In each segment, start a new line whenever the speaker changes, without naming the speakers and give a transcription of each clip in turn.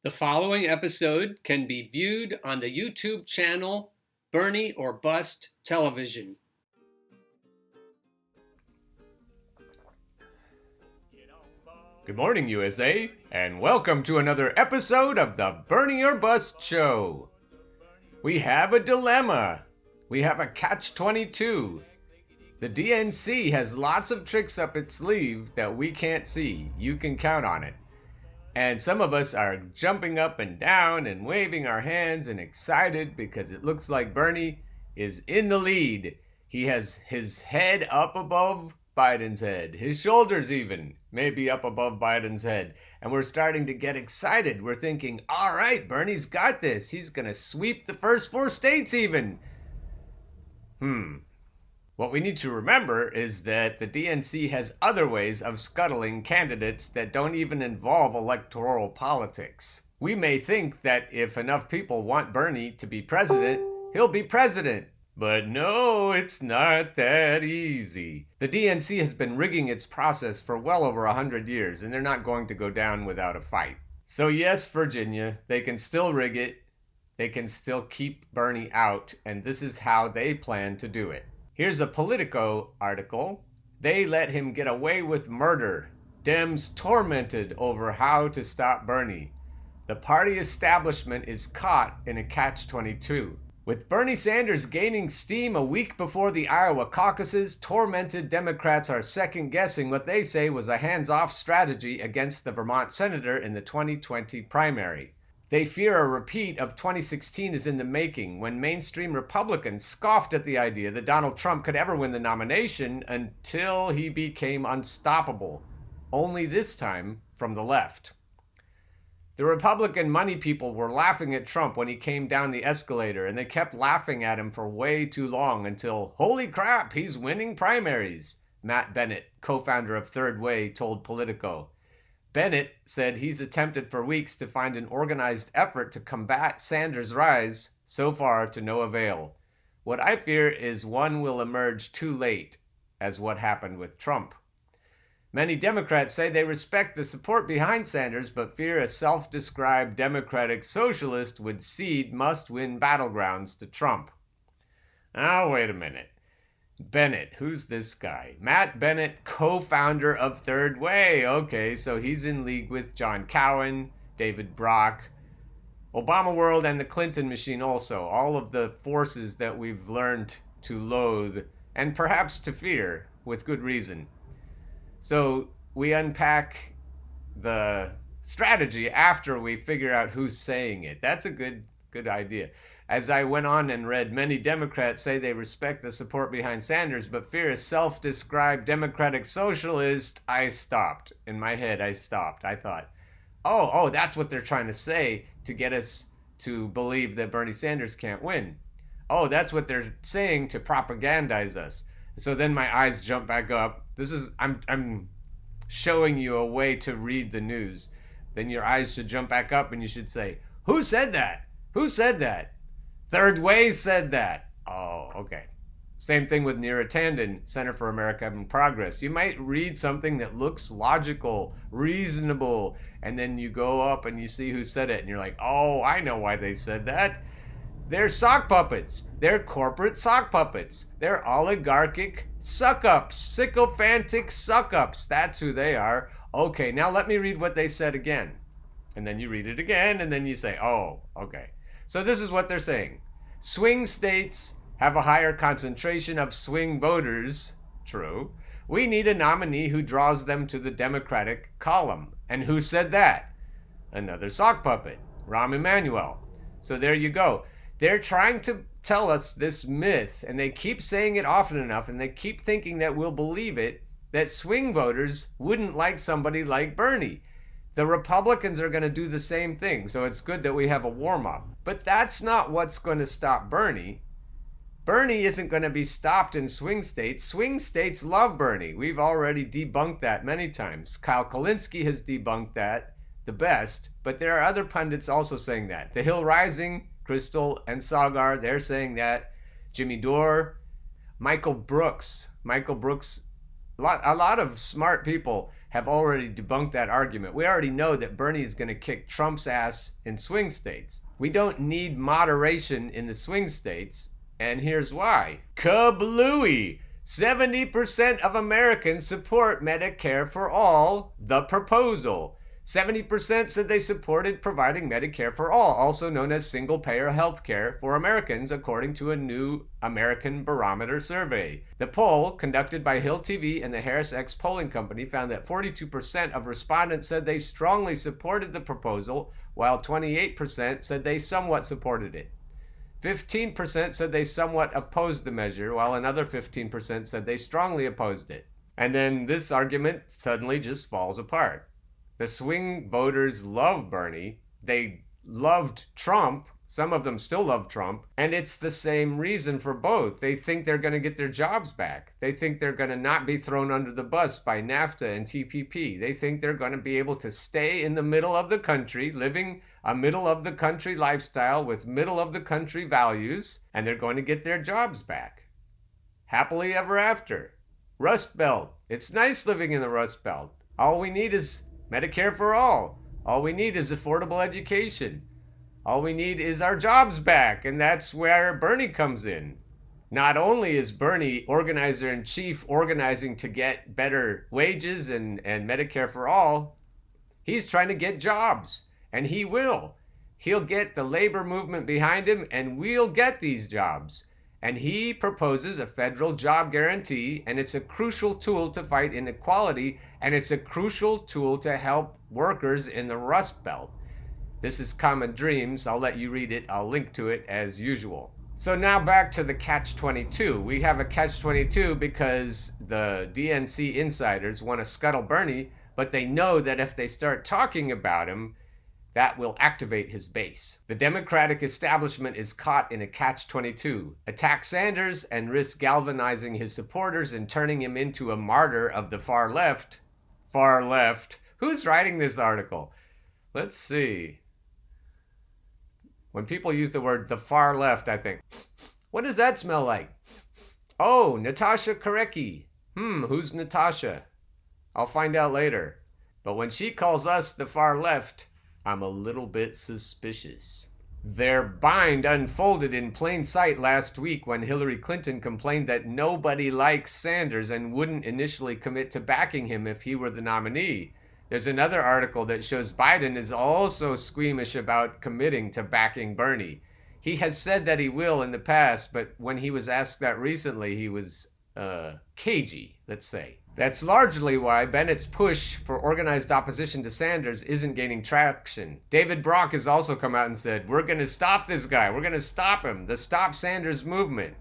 The following episode can be viewed on the YouTube channel Bernie or Bust Television.
Good morning, USA, and welcome to another episode of the Bernie or Bust Show. We have a dilemma. We have a catch-22. The DNC has lots of tricks up its sleeve that we can't see. You can count on it. And some of us are jumping up and down and waving our hands and excited because it looks like Bernie is in the lead. He has his head up above Biden's head. His shoulders even may be up above Biden's head. And we're starting to get excited. We're thinking, all right, Bernie's got this. He's going to sweep the first 4 states even. What we need to remember is that the DNC has other ways of scuttling candidates that don't even involve electoral politics. We may think that if enough people want Bernie to be president, he'll be president. But no, it's not that easy. The DNC has been rigging its process for well over 100 years, and they're not going to go down without a fight. So yes, Virginia, they can still rig it. They can still keep Bernie out, and this is how they plan to do it. Here's a Politico article. They let him get away with murder. Dems tormented over how to stop Bernie. The party establishment is caught in a catch-22. With Bernie Sanders gaining steam a week before the Iowa caucuses, tormented Democrats are second-guessing what they say was a hands-off strategy against the Vermont senator in the 2020 primary. They fear a repeat of 2016 is in the making, when mainstream Republicans scoffed at the idea that Donald Trump could ever win the nomination until he became unstoppable, only this time from the left. The Republican money people were laughing at Trump when he came down the escalator, and they kept laughing at him for way too long until, holy crap, he's winning primaries, Matt Bennett, co-founder of Third Way, told Politico. Bennett said he's attempted for weeks to find an organized effort to combat Sanders' rise, so far to no avail. What I fear is one will emerge too late, as what happened with Trump. Many Democrats say they respect the support behind Sanders, but fear a self-described Democratic socialist would cede must-win battlegrounds to Trump. Now, wait a minute. Bennett, who's this guy? Matt Bennett, co-founder of Third Way. Okay, so he's in league with John Cowan, David Brock, Obama World, and the Clinton machine also. All of the forces that we've learned to loathe and perhaps to fear with good reason. So we unpack the strategy after we figure out who's saying it. That's a good idea. As I went on and read, many Democrats say they respect the support behind Sanders, but fear a self-described Democratic socialist. I stopped. In my head, I stopped. I thought, oh, that's what they're trying to say to get us to believe that Bernie Sanders can't win. Oh, that's what they're saying to propagandize us. So then my eyes jump back up. I'm showing you a way to read the news. Then your eyes should jump back up and you should say, who said that? Who said that? Third Way said that. Oh, okay. Same thing with Neera Tanden, Center for American Progress. You might read something that looks logical, reasonable, and then you go up and you see who said it, and you're like, oh, I know why they said that. They're sock puppets. They're corporate sock puppets. They're oligarchic suck-ups, sycophantic suck-ups. That's who they are. Okay, now let me read what they said again. And then you read it again, and then you say, oh, okay. So this is what they're saying. Swing states have a higher concentration of swing voters. True. We need a nominee who draws them to the Democratic column. And who said that? Another sock puppet, Rahm Emanuel. So there you go. They're trying to tell us this myth, and they keep saying it often enough, and they keep thinking that we'll believe it, that swing voters wouldn't like somebody like Bernie. The Republicans are going to do the same thing, so it's good that we have a warm-up. But that's not what's going to stop Bernie. Bernie isn't going to be stopped in swing states. Swing states love Bernie. We've already debunked that many times. Kyle Kulinski has debunked that the best, but there are other pundits also saying that. The Hill Rising, Crystal and Sagar, they're saying that. Jimmy Dore, Michael Brooks, a lot of smart people have already debunked that argument. We already know that Bernie is going to kick Trump's ass in swing states. We don't need moderation in the swing states, and here's why. Kablooey! 70% of Americans support Medicare for all, the proposal. 70% said they supported providing Medicare for all, also known as single-payer health care for Americans, according to a new American Barometer survey. The poll, conducted by Hill TV and the Harris X polling company, found that 42% of respondents said they strongly supported the proposal, while 28% said they somewhat supported it. 15% said they somewhat opposed the measure, while another 15% said they strongly opposed it. And then this argument suddenly just falls apart. The swing voters love Bernie. They loved Trump. Some of them still love Trump. And it's the same reason for both. They think they're going to get their jobs back. They think they're going to not be thrown under the bus by NAFTA and TPP. They think they're going to be able to stay in the middle of the country, living a middle of the country lifestyle with middle of the country values, and they're going to get their jobs back. Happily ever after. Rust Belt. It's nice living in the Rust Belt. All we need is Medicare for all. All we need is affordable education. All we need is our jobs back, and that's where Bernie comes in. Not only is Bernie organizer-in-chief organizing to get better wages and Medicare for all, he's trying to get jobs, and he will. He'll get the labor movement behind him, and we'll get these jobs. And he proposes a federal job guarantee, and it's a crucial tool to fight inequality, and it's a crucial tool to help workers in the Rust Belt. This is Common Dreams. I'll let you read it. I'll link to it as usual. So now back to the catch-22. We have a catch-22 because the DNC insiders want to scuttle Bernie, but they know that if they start talking about him, that will activate his base. The Democratic establishment is caught in a catch-22. Attack Sanders and risk galvanizing his supporters and turning him into a martyr of the far left. Far left? Who's writing this article? Let's see. When people use the word the far left, I think, what does that smell like? Oh, Natasha Korecki. Who's Natasha? I'll find out later. But when she calls us the far left, I'm a little bit suspicious. Their bind unfolded in plain sight last week when Hillary Clinton complained that nobody likes Sanders and wouldn't initially commit to backing him if he were the nominee. There's another article that shows Biden is also squeamish about committing to backing Bernie. He has said that he will in the past, but when he was asked that recently, he was cagey, let's say. That's largely why Bennett's push for organized opposition to Sanders isn't gaining traction. David Brock has also come out and said, we're going to stop this guy. We're going to stop him. The Stop Sanders movement.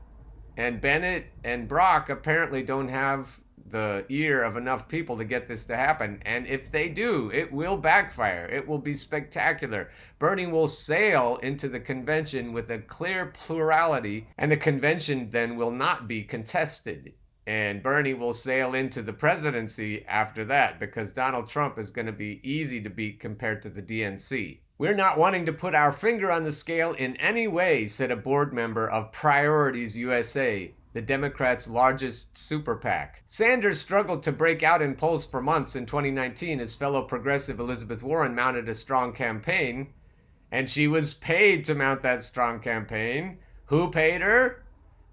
And Bennett and Brock apparently don't have the ear of enough people to get this to happen. And if they do, it will backfire. It will be spectacular. Bernie will sail into the convention with a clear plurality, and the convention then will not be contested. And Bernie will sail into the presidency after that because Donald Trump is going to be easy to beat compared to the DNC. We're not wanting to put our finger on the scale in any way, said a board member of Priorities USA, the Democrats' largest super PAC. Sanders struggled to break out in polls for months in 2019 as fellow progressive Elizabeth Warren mounted a strong campaign, and she was paid to mount that strong campaign. Who paid her?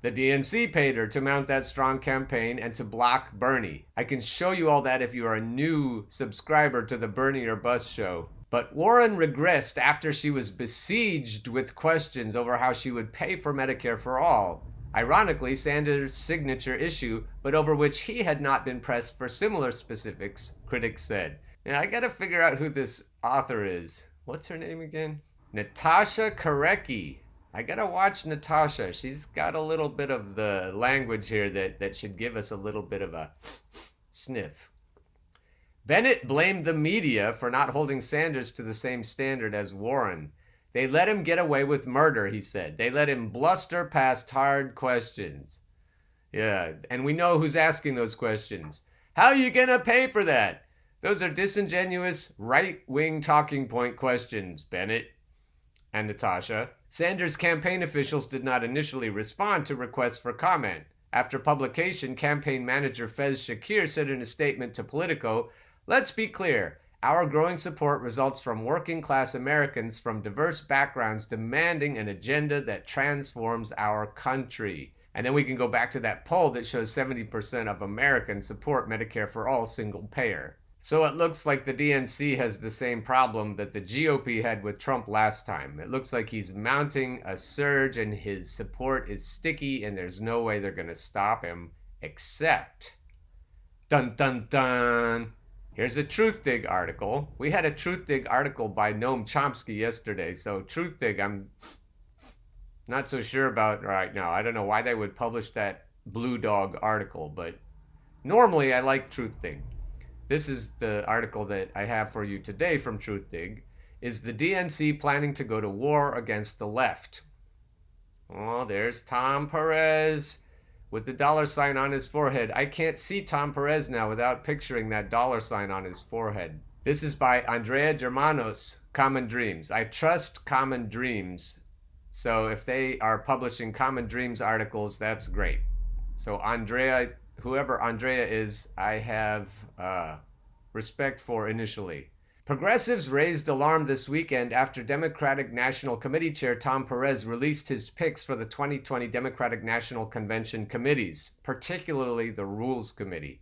The DNC paid her to mount that strong campaign and to block Bernie. I can show you all that if you are a new subscriber to the Bernie or Bust show. But Warren regressed after she was besieged with questions over how she would pay for Medicare for all. Ironically, Sanders' signature issue, but over which he had not been pressed for similar specifics, critics said. Now, I gotta figure out who this author is. What's her name again? Natasha Korecki. I gotta watch Natasha. She's got a little bit of the language here that should give us a little bit of a sniff. Bennett blamed the media for not holding Sanders to the same standard as Warren. They let him get away with murder, he said. They let him bluster past hard questions. Yeah, and we know who's asking those questions. How are you gonna pay for that? Those are disingenuous, right-wing talking point questions, Bennett and Natasha. Sanders' campaign officials did not initially respond to requests for comment. After publication, campaign manager Fez Shakir said in a statement to Politico, Let's be clear. Our growing support results from working class Americans from diverse backgrounds demanding an agenda that transforms our country. And then we can go back to that poll that shows 70% of Americans support Medicare for all single payer. So it looks like the DNC has the same problem that the GOP had with Trump last time. It looks like he's mounting a surge and his support is sticky and there's no way they're going to stop him except... Dun dun dun! Here's a Truthdig article. We had a Truthdig article by Noam Chomsky yesterday, so Truthdig I'm not so sure about right now. I don't know why they would publish that Blue Dog article, but normally I like Truthdig. This is the article that I have for you today from Truthdig. Is the DNC planning to go to war against the left? Oh, there's Tom Perez with the dollar sign on his forehead. I can't see Tom Perez now without picturing that dollar sign on his forehead. This is by Andrea Germanos, Common Dreams. I trust Common Dreams, so if they are publishing Common Dreams articles, that's great. So Andrea, whoever Andrea is, I have respect for initially. Progressives raised alarm this weekend after Democratic National Committee Chair Tom Perez released his picks for the 2020 Democratic National Convention committees, particularly the Rules Committee.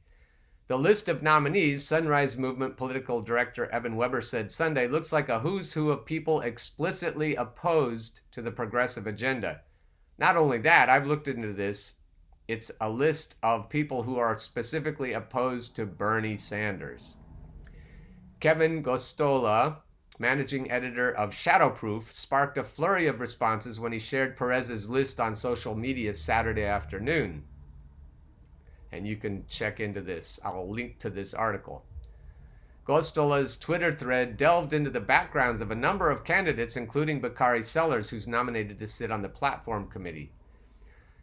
The list of nominees, Sunrise Movement political director Evan Weber said Sunday, looks like a who's who of people explicitly opposed to the progressive agenda. Not only that, I've looked into this. It's a list of people who are specifically opposed to Bernie Sanders. Kevin Gostola, managing editor of Shadowproof, sparked a flurry of responses when he shared Perez's list on social media Saturday afternoon. And you can check into this. I'll link to this article. Gostola's Twitter thread delved into the backgrounds of a number of candidates, including Bakari Sellers, who's nominated to sit on the platform committee.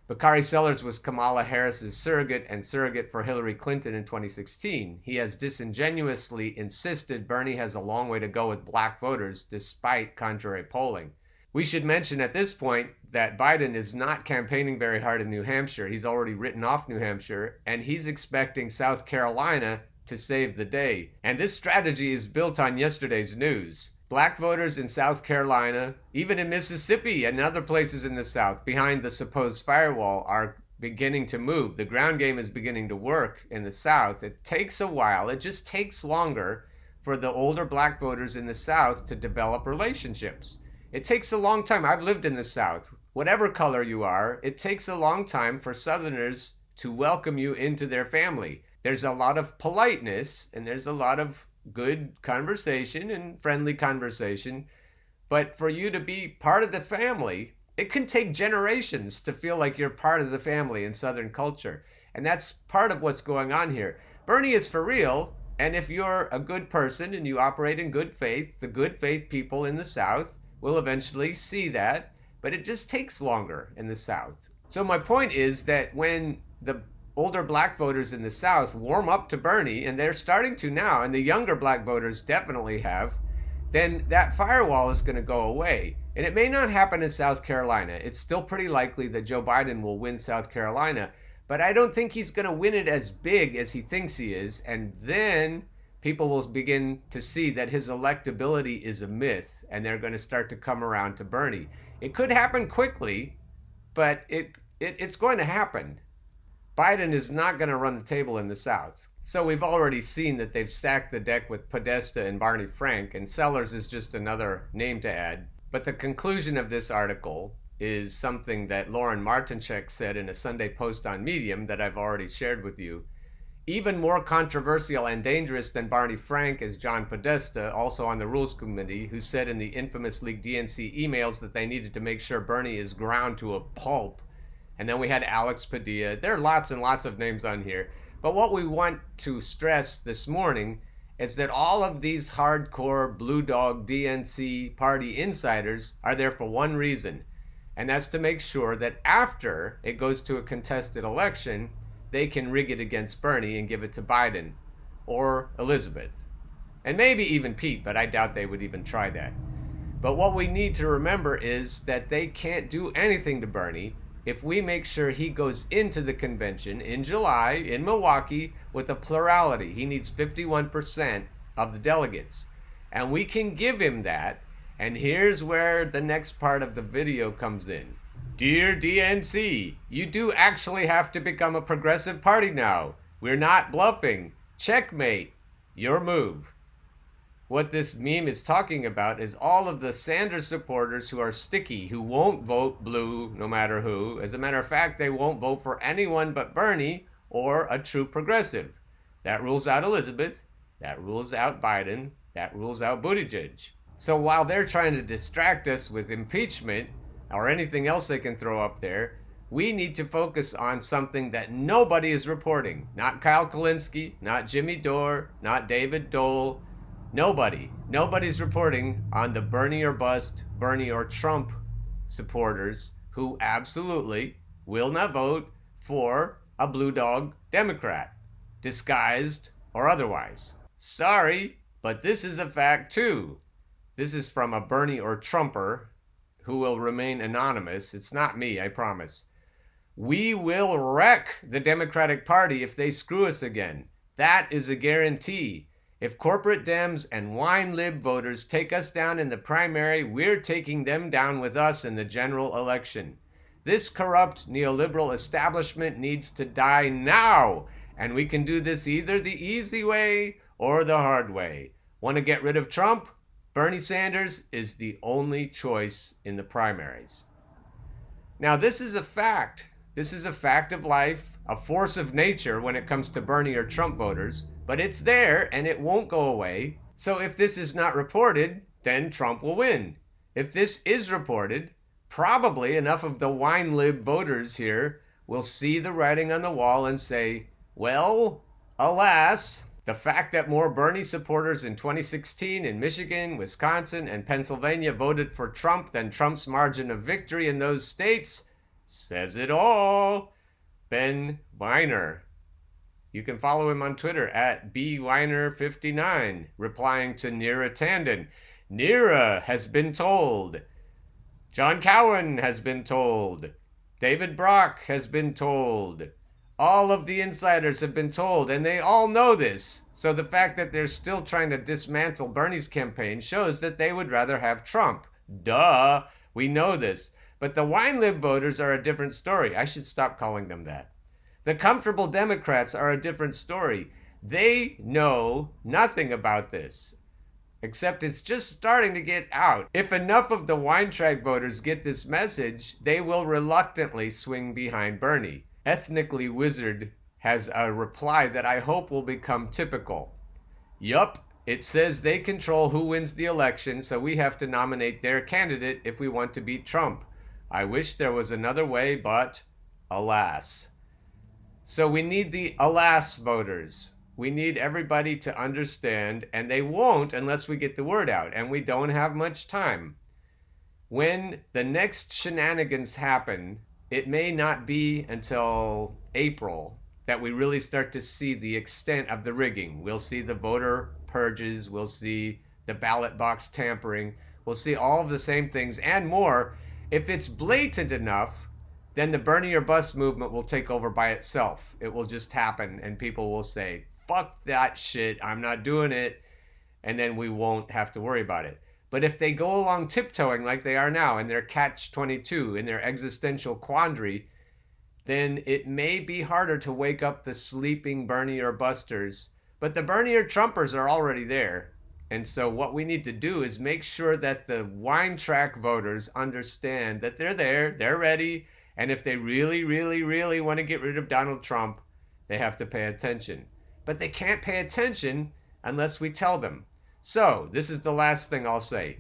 Bakari Sellers was Kamala Harris's surrogate and surrogate for Hillary Clinton in 2016. He has disingenuously insisted Bernie has a long way to go with black voters, despite contrary polling. We should mention at this point that Biden is not campaigning very hard in New Hampshire. He's already written off New Hampshire, and he's expecting South Carolina to save the day. And this strategy is built on yesterday's news. Black voters in South Carolina, even in Mississippi and other places in the South, behind the supposed firewall, are beginning to move. The ground game is beginning to work in the South. It takes a while. It just takes longer for the older black voters in the South to develop relationships. It takes a long time. I've lived in the South. Whatever color you are, it takes a long time for Southerners to welcome you into their family. There's a lot of politeness and there's a lot of good conversation and friendly conversation, but for you to be part of the family, it can take generations to feel like you're part of the family in Southern culture. And that's part of what's going on here. Bernie is for real, and if you're a good person and you operate in good faith, the good faith people in the South will eventually see that, but it just takes longer in the South. So my point is that when the older black voters in the South warm up to Bernie, and they're starting to now, and the younger black voters definitely have, then that firewall is going to go away. And it may not happen in South Carolina. It's still pretty likely that Joe Biden will win South Carolina, but I don't think he's going to win it as big as he thinks he is, and then people will begin to see that his electability is a myth, and they're going to start to come around to Bernie. It could happen quickly, but it's going to happen. Biden is not going to run the table in the South. So we've already seen that they've stacked the deck with Podesta and Barney Frank, and Sellers is just another name to add. But the conclusion of this article is something that Lauren Martinchek said in a Sunday post on Medium that I've already shared with you. Even more controversial and dangerous than Barney Frank is John Podesta, also on the Rules Committee, who said in the infamous leaked DNC emails that they needed to make sure Bernie is ground to a pulp. And then we had Alex Padilla. There are lots and lots of names on here. But what we want to stress this morning is that all of these hardcore Blue Dog DNC party insiders are there for one reason. And that's to make sure that after it goes to a contested election, they can rig it against Bernie and give it to Biden or Elizabeth. And maybe even Pete, but I doubt they would even try that. But what we need to remember is that they can't do anything to Bernie if we make sure he goes into the convention in July in Milwaukee with a plurality. He needs 51% of the delegates. And we can give him that. And here's where the next part of the video comes in. Dear DNC, you do actually have to become a progressive party now. We're not bluffing. Checkmate. Your move. What this meme is talking about is all of the Sanders supporters who are sticky, who won't vote blue no matter who. As a matter of fact, they won't vote for anyone but Bernie or a true progressive. That rules out Elizabeth. That rules out Biden. That rules out Buttigieg. So while they're trying to distract us with impeachment or anything else they can throw up there, we need to focus on something that nobody is reporting. Not Kyle Kulinski, not Jimmy Dore, not David Dole. Nobody's reporting on the Bernie or bust, Bernie or Trump supporters who absolutely will not vote for a blue dog Democrat, disguised or otherwise. Sorry, but this is a fact too. This is from a Bernie or Trumper who will remain anonymous. It's not me, I promise. We will wreck the Democratic Party if they screw us again. That is a guarantee. If corporate Dems and wine lib voters take us down in the primary, we're taking them down with us in the general election. This corrupt neoliberal establishment needs to die now, and we can do this either the easy way or the hard way. Want to get rid of Trump? Bernie Sanders is the only choice in the primaries. Now, this is a fact. This is a fact of life, a force of nature when it comes to Bernie or Trump voters, but it's there and it won't go away. So if this is not reported, then Trump will win. If this is reported, probably enough of the wine lib voters here will see the writing on the wall and say, well, alas, the fact that more Bernie supporters in 2016 in Michigan, Wisconsin, and Pennsylvania voted for Trump than Trump's margin of victory in those states says it all. Ben Weiner. You can follow him on Twitter at bweiner59, replying to Neera Tanden. Neera has been told. John Cowan has been told. David Brock has been told. All of the insiders have been told, and they all know this. So the fact that they're still trying to dismantle Bernie's campaign shows that they would rather have Trump. Duh, we know this. But the wine lib voters are a different story. I should stop calling them that. The comfortable Democrats are a different story. They know nothing about this, except it's just starting to get out. If enough of the wine track voters get this message, they will reluctantly swing behind Bernie. Ethnically Wizard has a reply that I hope will become typical. Yup, it says they control who wins the election, so we have to nominate their candidate if we want to beat Trump. I wish there was another way, but alas. So we need the alas voters. We need everybody to understand, and they won't unless we get the word out, and we don't have much time. When the next shenanigans happen, it may not be until April that we really start to see the extent of the rigging. We'll see the voter purges, we'll see the ballot box tampering, we'll see all of the same things and more. If it's blatant enough, then the Bernie or bust movement will take over by itself. It will just happen, and people will say, fuck that shit, I'm not doing it, and then we won't have to worry about it. But if they go along tiptoeing like they are now in their catch-22, in their existential quandary, then it may be harder to wake up the sleeping Bernie or busters. But the Bernie or Trumpers are already there. And so what we need to do is make sure that the wine track voters understand that they're there, they're ready, and if they really, really, really want to get rid of Donald Trump, they have to pay attention. But they can't pay attention unless we tell them. So, this is the last thing I'll say.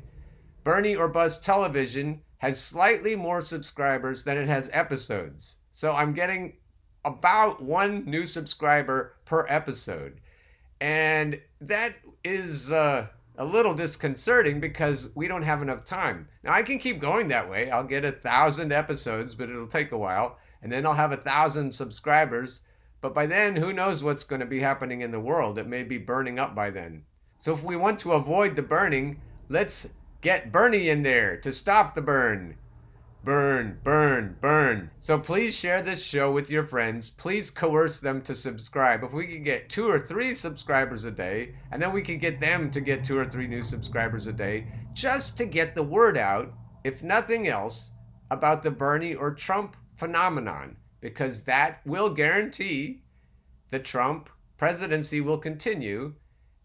Bernie or Bust Television has slightly more subscribers than it has episodes. So I'm getting about one new subscriber per episode. And that is a little disconcerting because we don't have enough time. Now, I can keep going that way. I'll get 1,000 episodes, but it'll take a while. And then I'll have 1,000 subscribers. But by then, who knows what's going to be happening in the world? It may be burning up by then. So if we want to avoid the burning, let's get Bernie in there to stop the burn. Burn, burn, burn. So please share this show with your friends. Please coerce them to subscribe. If we could get 2 or 3 subscribers a day, and then we could get them to get 2 or 3 new subscribers a day, just to get the word out, if nothing else, about the Bernie or Trump phenomenon, because that will guarantee the Trump presidency will continue.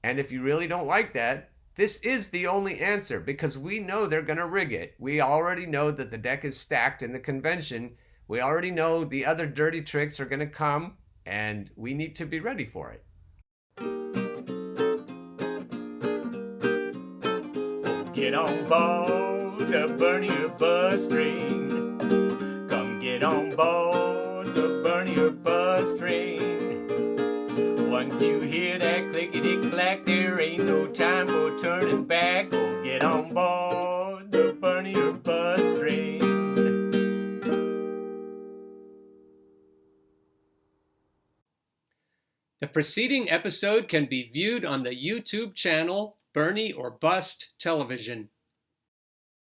And if you really don't like that, this is the only answer, because we know they're going to rig it. We already know that the deck is stacked in the convention. We already know the other dirty tricks are going to come, and we need to be ready for it.
Get on board the Bernie or bus train. Come get on board the Bernie or bus train. Once you hear that clickety-clack, there ain't no time for turning back. Go get on board the Bernie or bus train.
The preceding episode can be viewed on the YouTube channel Bernie or Bust Television.